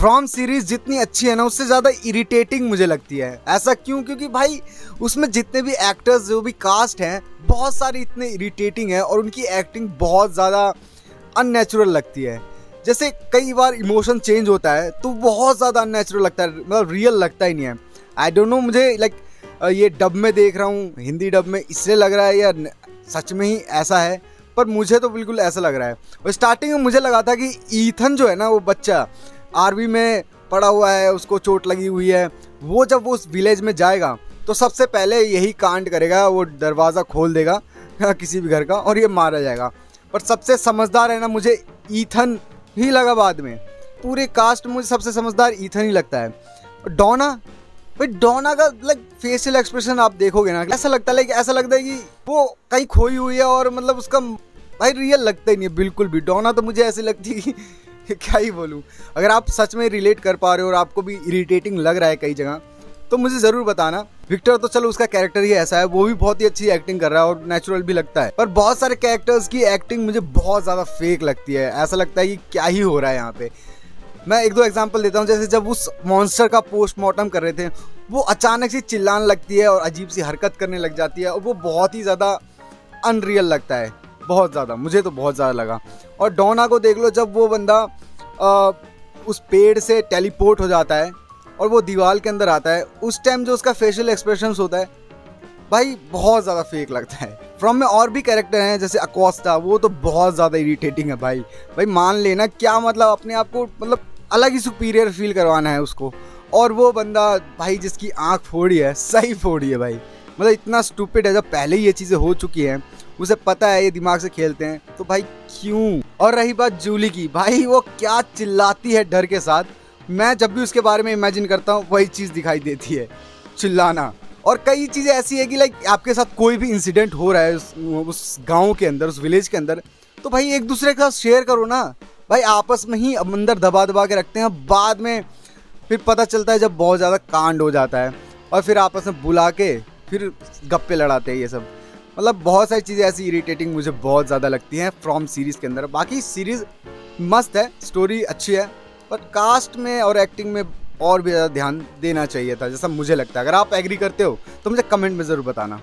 From series जितनी अच्छी है ना उससे ज़्यादा इरिटेटिंग मुझे लगती है। ऐसा क्यों? क्योंकि भाई उसमें जितने भी एक्टर्स जो भी कास्ट हैं बहुत सारे इतने इरिटेटिंग है और उनकी एक्टिंग बहुत ज़्यादा अननेचुरल लगती है। जैसे कई बार इमोशन चेंज होता है तो बहुत ज़्यादा अननेचुरल लगता है, मतलब रियल लगता ही नहीं है। आई डोंट नो, मुझे लाइक ये डब में देख रहा हूँ, हिंदी डब में, इसलिए लग रहा है या सच में ही ऐसा है, पर मुझे तो बिल्कुल ऐसा लग रहा है। और स्टार्टिंग में मुझे लगा था कि ईथन जो है ना, वो बच्चा आर्मी में पड़ा हुआ है, उसको चोट लगी हुई है, वो जब वो उस विलेज में जाएगा तो सबसे पहले यही कांड करेगा, वो दरवाज़ा खोल देगा किसी भी घर का और ये मारा जाएगा। पर सबसे समझदार है ना मुझे ईथन ही लगा बाद में। पूरे कास्ट में मुझे सबसे समझदार ईथन ही लगता है। डोना, भाई डोना का लाइक फेशियल एक्सप्रेशन आप देखोगे ना, ऐसा लगता है लाइक ऐसा लगता है कि वो कहीं खोई हुई है और मतलब उसका भाई रियल लगता ही नहीं है बिल्कुल भी। डोना तो मुझे ऐसी लगती है कि क्या ही बोलूँ। अगर आप सच में रिलेट कर पा रहे हो और आपको भी इरिटेटिंग लग रहा है कई जगह तो मुझे ज़रूर बताना। विक्टर तो चलो उसका कैरेक्टर ही ऐसा है, वो भी बहुत ही अच्छी एक्टिंग कर रहा है और नेचुरल भी लगता है, पर बहुत सारे कैरेक्टर्स की एक्टिंग मुझे बहुत ज़्यादा फेक लगती है। ऐसा लगता है कि क्या ही हो रहा है यहाँ पे। मैं एक दो एग्जांपल देता हूँ। जैसे जब उस मॉन्स्टर का पोस्टमार्टम कर रहे थे, वो अचानक से चिल्लाने लगती है और अजीब सी हरकत करने लग जाती है और वो बहुत ही ज़्यादा अनरियल लगता है, बहुत ज़्यादा, मुझे तो बहुत ज़्यादा लगा। और डोना को देख लो, जब वो बंदा उस पेड़ से टेलीपोर्ट हो जाता है और वो दीवार के अंदर आता है, उस टाइम जो उसका फेशियल एक्सप्रेशंस होता है भाई बहुत ज़्यादा फेक लगता है। फ्रॉम में और भी कैरेक्टर हैं जैसे अकोस्टा, वो तो बहुत ज़्यादा इरिटेटिंग है भाई मान लेना, क्या मतलब अपने आप को मतलब अलग ही सुपीरियर फील करवाना है उसको। और वो बंदा भाई जिसकी आँख फोड़ी है, सही फोड़ी है भाई, मतलब इतना स्टूपिड है। जब पहले ही ये चीज़ें हो चुकी हैं, उसे पता है ये दिमाग से खेलते हैं, तो भाई क्यों। और रही बात जूली की, भाई वो क्या चिल्लाती है डर के साथ। मैं जब भी उसके बारे में इमेजिन करता हूँ वही चीज़ दिखाई देती है, चिल्लाना। और कई चीज़ें ऐसी है कि लाइक आपके साथ कोई भी इंसिडेंट हो रहा है उस गांव के अंदर, उस विलेज के अंदर, तो भाई एक दूसरे के साथ शेयर करो ना भाई। आपस में ही अंदर दबा दबा के रखते हैं, बाद में फिर पता चलता है जब बहुत ज़्यादा कांड हो जाता है और फिर आपस में बुला के फिर गप्पे लड़ाते हैं ये सब। मतलब बहुत सारी चीज़ें ऐसी इरिटेटिंग मुझे बहुत ज़्यादा लगती हैं फ्रॉम सीरीज़ के अंदर। बाकी सीरीज़ मस्त है, स्टोरी अच्छी है, पर कास्ट में और एक्टिंग में और भी ज़्यादा ध्यान देना चाहिए था, जैसा मुझे लगता है। अगर आप एग्री करते हो तो मुझे कमेंट में ज़रूर बताना।